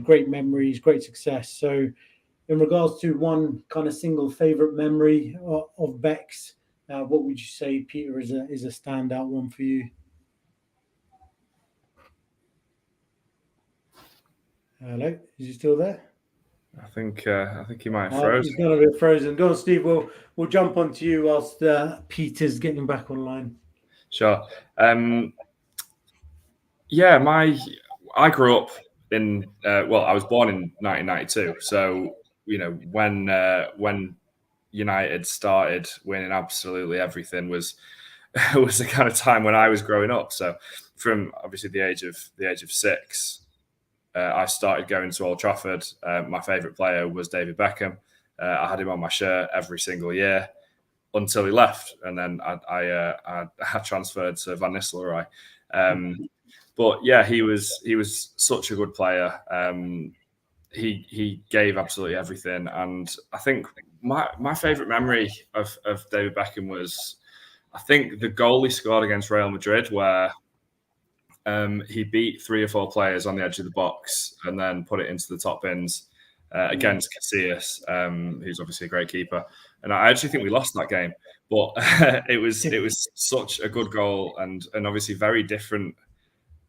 great memories, great success. So, in regards to one kind of single favourite memory of Beck's, what would you say, Peter, is a standout one for you? Hello, is he still there? I think he might have frozen. He's going to be frozen. Go on, Steve. We'll jump onto you whilst Peter's getting back online. Sure. I grew up in. I was born in 1992. So when United started winning absolutely everything was the kind of time when I was growing up. So from obviously the age of 6. I started going to Old Trafford. My favourite player was David Beckham. I had him on my shirt every single year until he left, and then I transferred to Van Nistelrooy. But yeah, he was such a good player. He gave absolutely everything, and I think my favourite memory of David Beckham was, I think, the goal he scored against Real Madrid, where he beat 3 or 4 players on the edge of the box and then put it into the top bins against Casillas, who's obviously a great keeper. And I actually think we lost that game, but it was such a good goal and obviously very different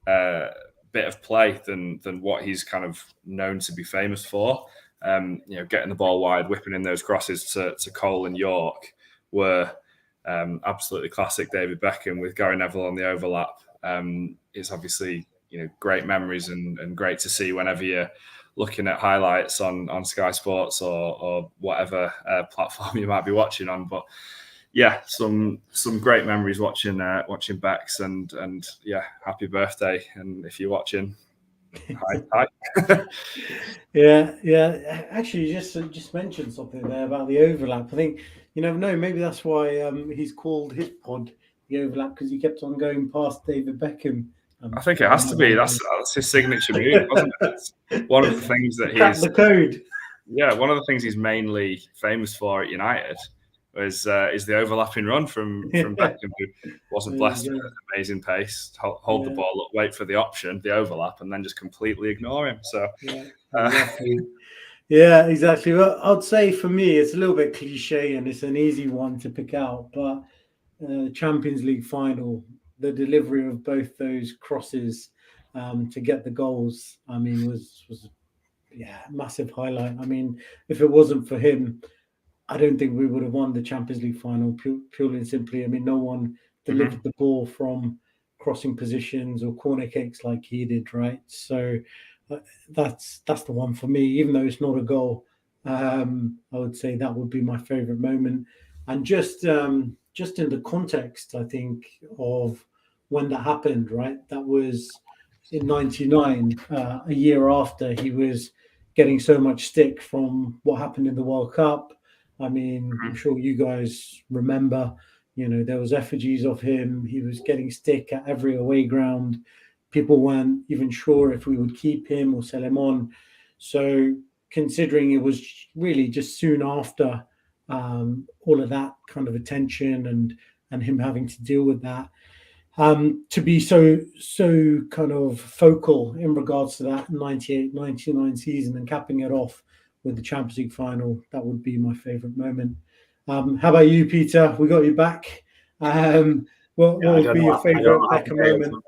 bit of play than what he's kind of known to be famous for. Getting the ball wide, whipping in those crosses to Cole and York were absolutely classic David Beckham with Gary Neville on the overlap. It's obviously great memories and great to see whenever you're looking at highlights on Sky Sports or whatever platform you might be watching on. But yeah, some great memories watching Becks and yeah, happy birthday. And if you're watching, hi. Yeah. Actually, you just mentioned something there about the overlap. I think you never know. Maybe that's why he's called his pod the overlap, because he kept on going past David Beckham. I think it has to be. That's his signature move, wasn't it? It's one of the things that he's the code. Yeah, one of the things he's mainly famous for at United is the overlapping run from Beckham, who wasn't blessed with amazing pace. Hold the ball up, wait for the option, the overlap, and then just completely ignore him. So exactly. Yeah, exactly. Well, I'd say for me, it's a little bit cliche and it's an easy one to pick out, but Champions League final, the delivery of both those crosses to get the goals, I mean, was yeah, massive highlight. I mean, if it wasn't for him, I don't think we would have won the Champions League final purely and simply. I mean, no one delivered the ball from crossing positions or corner kicks like he did, right? So uh, that's the one for me. Even though it's not a goal, I would say that would be my favourite moment. And just in the context, I think of when that happened, right? That was in '99, a year after he was getting so much stick from what happened in the World Cup. I mean, I'm sure you guys remember, there was effigies of him. He was getting stick at every away ground. People weren't even sure if we would keep him or sell him on. So, considering it was really just soon after all of that kind of attention and him having to deal with that, to be so kind of focal in regards to that 98-99 season and capping it off with the Champions League final, that would be my favourite moment. How about you, Peter? We got you back. What Yeah, I would don't be know. your I don't know favourite what happened Beckham there. moment?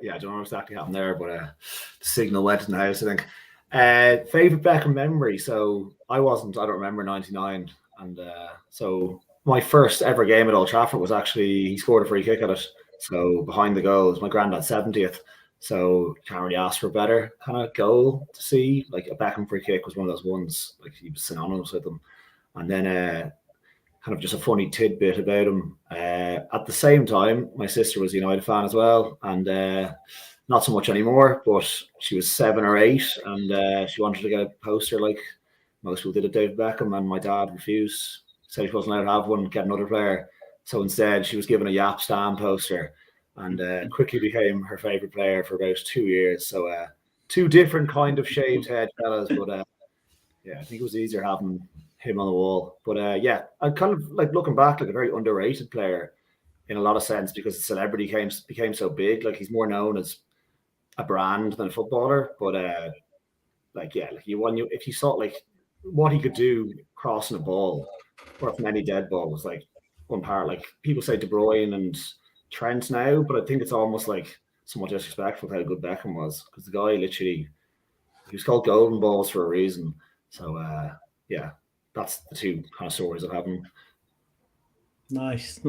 Yeah, I don't know exactly what happened there, but the signal went in the house, I think. Favorite Beckham memory. So I don't remember '99. And so my first ever game at Old Trafford was actually, he scored a free kick at it. So behind the goal, it was my granddad's 70th. So can't really ask for a better kind of goal to see. Like a Beckham free kick was one of those ones, like he was synonymous with them. And then kind of just a funny tidbit about him. At the same time, my sister was a United fan as well, and not so much anymore, but she was 7 or 8, and she wanted to get a poster like most people did at David Beckham, and my dad refused, said he wasn't allowed to have one, get another player. So instead, she was given a Yap Stam poster, and quickly became her favourite player for about 2 years. So two different kind of shaved head fellas, but yeah, I think it was easier having him on the wall. But yeah, I kind of like looking back, like a very underrated player in a lot of sense because the celebrity became so big. Like he's more known as a brand than a footballer. But like yeah, like if you saw like what he could do crossing a ball or from any dead ball was like one part. Like people say De Bruyne and Trent now, but I think it's almost like somewhat disrespectful how good Beckham was because the guy literally he was called Golden Balls for a reason. So yeah, that's the two kind of stories of having. Nice.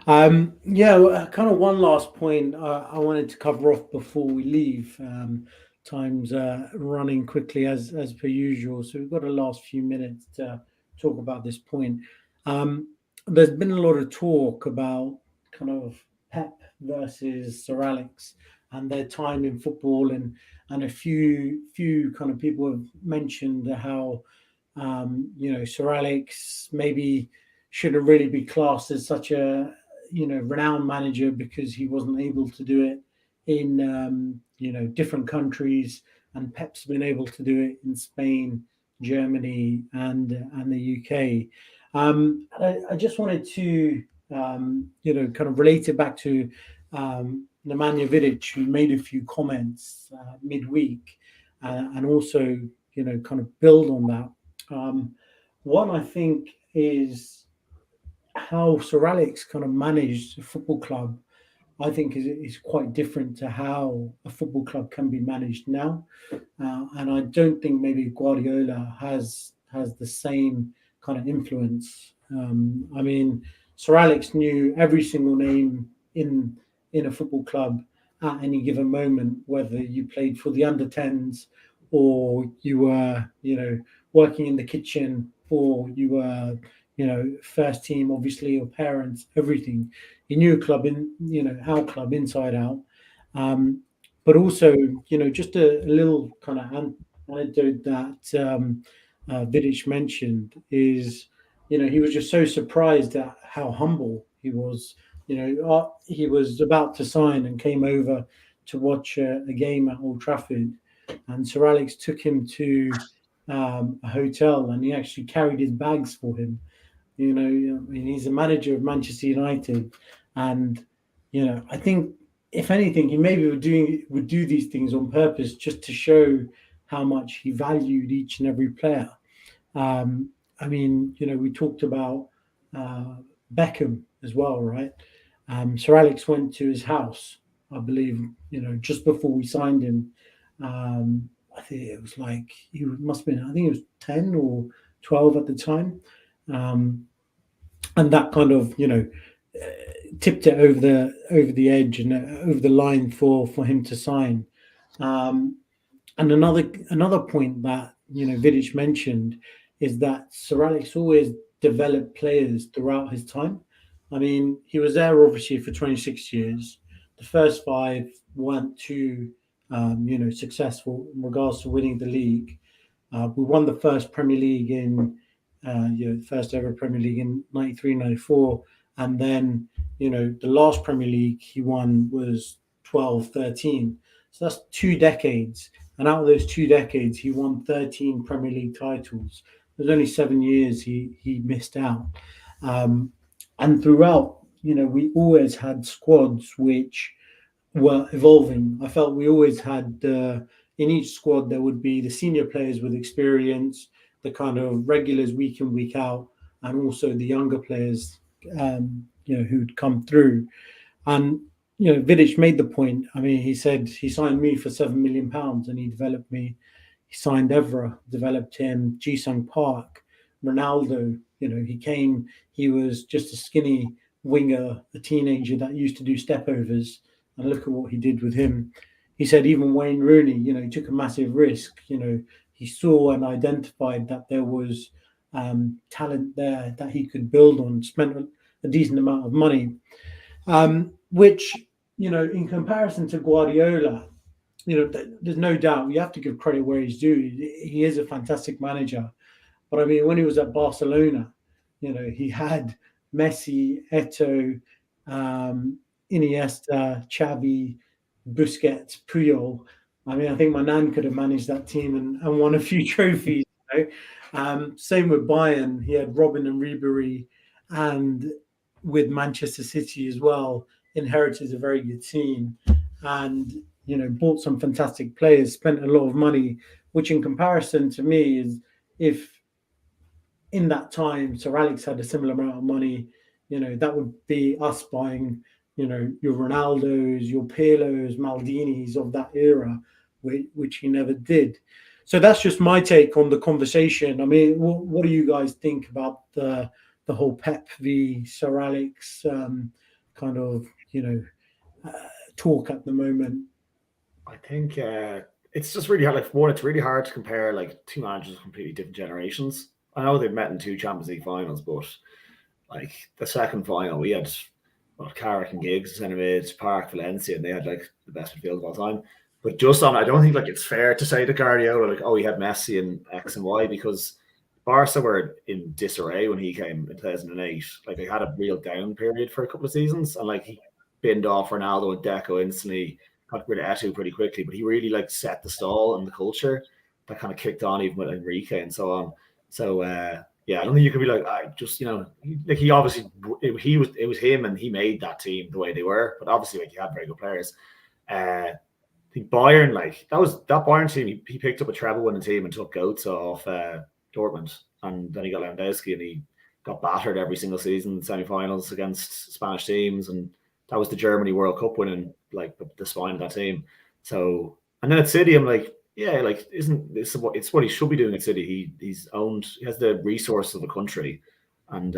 Yeah, kind of one last point I wanted to cover off before we leave. Time's running quickly as per usual, so we've got a last few minutes to talk about this point. There's been a lot of talk about kind of Pep versus Sir Alex and their time in football, and a few kind of people have mentioned how Sir Alex maybe shouldn't really be classed as such a renowned manager because he wasn't able to do it in different countries, and Pep's been able to do it in Spain, Germany, and the UK. I just wanted to kind of relate it back to Nemanja Vidic, who made a few comments midweek, and also kind of build on that. One I think is how Sir Alex kind of managed a football club. I think is quite different to how a football club can be managed now, and I don't think maybe Guardiola has the same kind of influence. I mean, Sir Alex knew every single name in a football club at any given moment, whether you played for the under 10s or you were, working in the kitchen or you were, first team, obviously, your parents, everything. He knew a club our club inside out. But also, just a little kind of anecdote that Vidic mentioned is, he was just so surprised at how humble he was. He was about to sign and came over to watch a game at Old Trafford, and Sir Alex took him to a hotel, and he actually carried his bags for him. I mean, he's a manager of Manchester United, and I think if anything, he maybe would do these things on purpose just to show how much he valued each and every player. I mean, we talked about Beckham as well, right? Sir Alex went to his house, I believe, just before we signed him. I think it was like he must have been, I think he was 10 or 12 at the time. And that kind of, tipped it over the edge and over the line for him to sign. And another point that Vidic mentioned is that Sir Alex always developed players throughout his time. I mean, he was there obviously for 26 years. The first 5 weren't too, successful in regards to winning the league. We won the first Premier League first ever Premier League in 93, 94. And then, the last Premier League he won was 12, 13. So that's 2 decades. And out of those 2 decades, he won 13 Premier League titles. There's only 7 years he missed out. And throughout, we always had squads which were evolving. I felt we always had, in each squad, there would be the senior players with experience, the kind of regulars week in, week out, and also the younger players, who'd come through. And Vidic made the point. I mean, he said he signed me for £7 million and he developed me. He signed Evra, developed him. Ji-sung Park, Ronaldo. He came. He was just a skinny winger, a teenager that used to do stepovers, and look at what he did with him. He said even Wayne Rooney. He took a massive risk. He saw and identified that there was talent there that he could build on. Spent a decent amount of money. Which, in comparison to Guardiola, there's no doubt you have to give credit where he's due. He is a fantastic manager. But I mean, when he was at Barcelona, he had Messi, Eto'o, Iniesta, Xavi, Busquets, Puyol. I mean, I think my nan could have managed that team and won a few trophies. Same with Bayern. He had Robin and Ribery, and with Manchester City as well, inherited a very good team and, bought some fantastic players, spent a lot of money, which in comparison to me is, if in that time Sir Alex had a similar amount of money, that would be us buying, your Ronaldos, your Pirlos, Maldinis of that era, which he never did. So that's just my take on the conversation. I mean, what do you guys think about the whole Pep v Sir Alex kind of, talk at the moment? I think it's just really hard. Like, one, it's really hard to compare like two managers of completely different generations. I know they've met in 2 Champions League finals, but like the second final, we had Carrick and Giggs, centre mid, Park, Valencia, and they had like the best midfield of all time. But just on, I don't think like it's fair to say to Guardiola like, oh, he had Messi and X and Y, because Barca were in disarray when he came in 2008. Like, they had a real down period for a couple of seasons, and like he binned off Ronaldo and Deco instantly, got rid of Eto'o pretty quickly, but he really like set the stall and the culture that kind of kicked on even with Enrique and so on. So yeah, I don't think you could be like, like he obviously, it was him and he made that team the way they were, but obviously like he had very good players. I think Bayern, like that Bayern team, he picked up a treble winning team and took Goetze off Dortmund, and then he got Lewandowski and he got battered every single season in semi-finals against Spanish teams, and that was the Germany World Cup winning, like the spine of that team. So, and then at City, I'm like, yeah, like it's what he should be doing at City. He has the resource of the country, and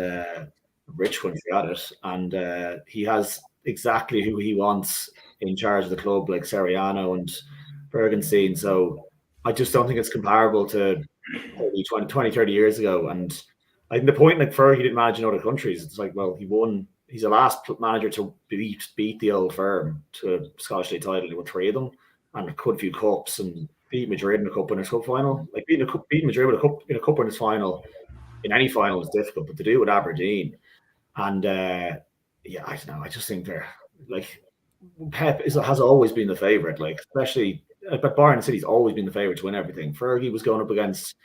rich country at it, and he has exactly who he wants in charge of the club, like Soriano and Bergenstein. So I just don't think it's comparable to 20, 30 years ago. And I think the point, like, Fergie didn't manage in other countries. It's like, well, he won. He's the last manager to beat the old firm to a Scottish League title. He won 3 of them and cut a few cups and beat Madrid in a Cup Winners' Cup final. Like, beating Madrid with a Cup Winners' final in any final is difficult, but to do it with Aberdeen, and yeah, I don't know. I just think they're like, Pep has always been the favourite, like, especially but Bayern City's always been the favourite to win everything. Fergie was going up against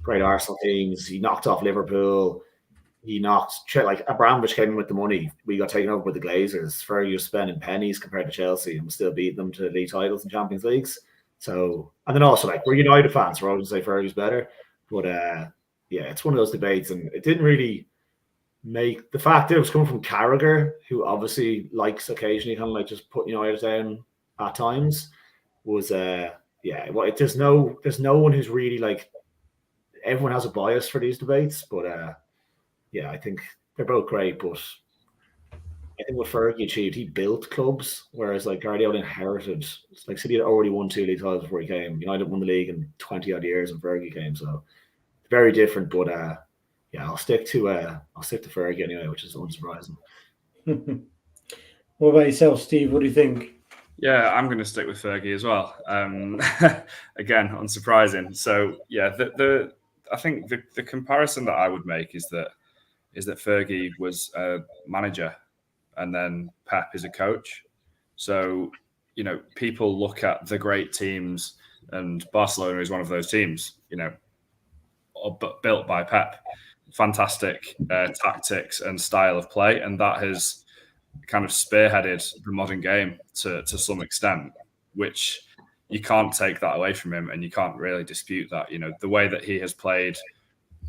great Arsenal teams. He knocked off Liverpool. He knocked, like, Abramovich came in with the money. We got taken over with the Glazers. Fergie was spending pennies compared to Chelsea and was still beating them to league titles and Champions Leagues. So, and then also like we're United fans, we're always say Fergie's better, but yeah, it's one of those debates, and it didn't really make the fact that it was coming from Carragher, who obviously likes occasionally kind of like just putting United down at times, was yeah. Well, there's no one who's really like, everyone has a bias for these debates, but yeah, I think they're both great, but I think what Fergie achieved, he built clubs, whereas like Guardiola inherited. It's like City had already won 2 league titles before he came. United won the league in 20 odd years when Fergie came, so very different. But yeah, I'll stick to Fergie anyway, which is unsurprising. What about yourself, Steve? What do you think? Yeah, I'm going to stick with Fergie as well. Again, unsurprising. So yeah, I think the comparison that I would make is that Fergie was a manager, and then Pep is a coach. So people look at the great teams, and Barcelona is one of those teams. Built by Pep, fantastic tactics and style of play, and that has kind of spearheaded the modern game to some extent, which you can't take that away from him, and you can't really dispute that. The way that he has played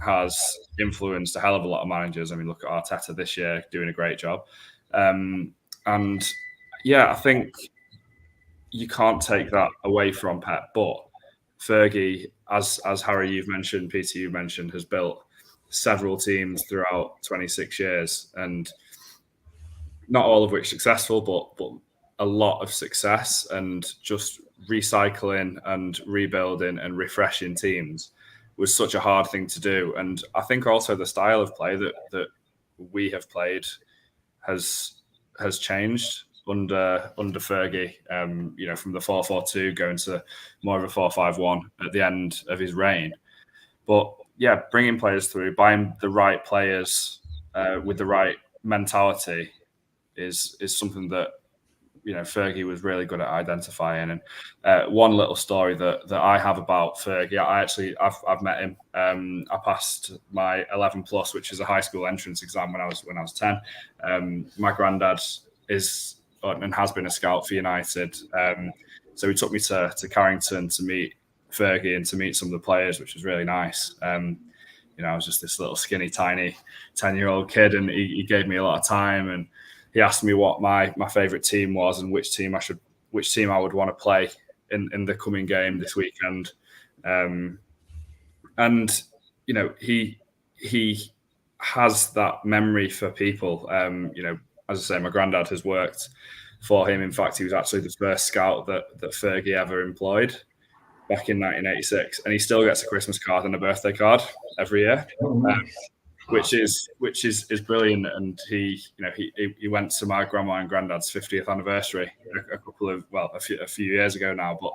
has influenced a hell of a lot of managers. I mean, look at Arteta this year, doing a great job. And yeah, I think you can't take that away from Pep, but Fergie, as Harry, you've mentioned, Peter, you've mentioned, has built several teams throughout 26 years, and not all of which successful, but a lot of success, and just recycling and rebuilding and refreshing teams was such a hard thing to do. And I think also the style of play that we have played has changed under Fergie, from the 4-4-2 going to more of a 4-5-1 at the end of his reign. But yeah, bringing players through, buying the right players with the right mentality is something that Fergie was really good at identifying. And one little story that I have about Fergie, I've met him. I passed my 11 plus, which is a high school entrance exam when I was 10. My granddad is and has been a scout for United, so he took me to Carrington to meet Fergie and to meet some of the players, which was really nice. I was just this little skinny, tiny 10-year-old kid, and he gave me a lot of time, and he asked me what my favorite team was and which team I would want to play in the coming game this weekend. And he has that memory for people. As I say, my granddad has worked for him. In fact, he was actually the first scout that Fergie ever employed back in 1986, and he still gets a Christmas card and a birthday card every year. Oh, nice. Which is brilliant. And he went to my grandma and granddad's 50th anniversary a few years ago now. But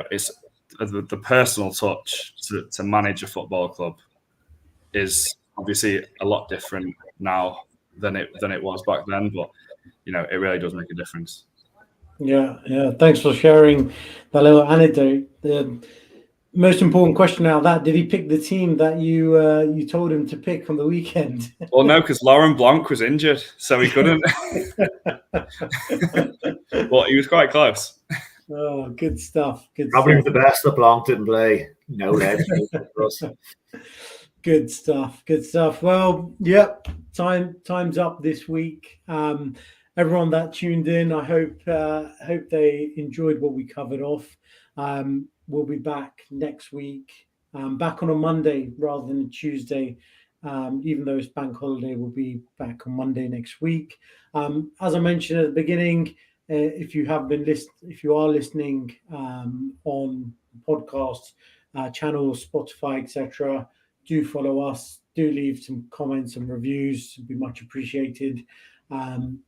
it's the personal touch to manage a football club is obviously a lot different now than it was back then. But it really does make a difference. Yeah. Thanks for sharing that little anecdote. The most important question out of that: did he pick the team that you told him to pick on the weekend? Well, no, because Laurent Blanc was injured, so he couldn't. Well, he was quite close. Oh, good stuff. Probably the best that Blanc didn't play. No lead for us. Good stuff. Well, yep. Time's up this week. Everyone that tuned in, I hope they enjoyed what we covered off. We'll be back next week, back on a Monday rather than a Tuesday. Even though it's bank holiday, we'll be back on Monday next week. As I mentioned at the beginning, if you are listening on podcast channels, Spotify, etc., do follow us. Do leave some comments and reviews; it'd be much appreciated.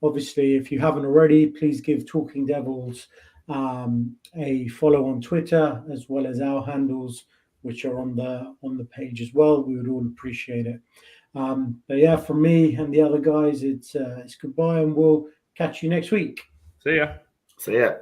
Obviously, if you haven't already, please give Talking Devils a follow on Twitter, as well as our handles, which are on the page as well. We would all appreciate it. But yeah, from me and the other guys, it's goodbye, and we'll catch you next week. See ya. See ya.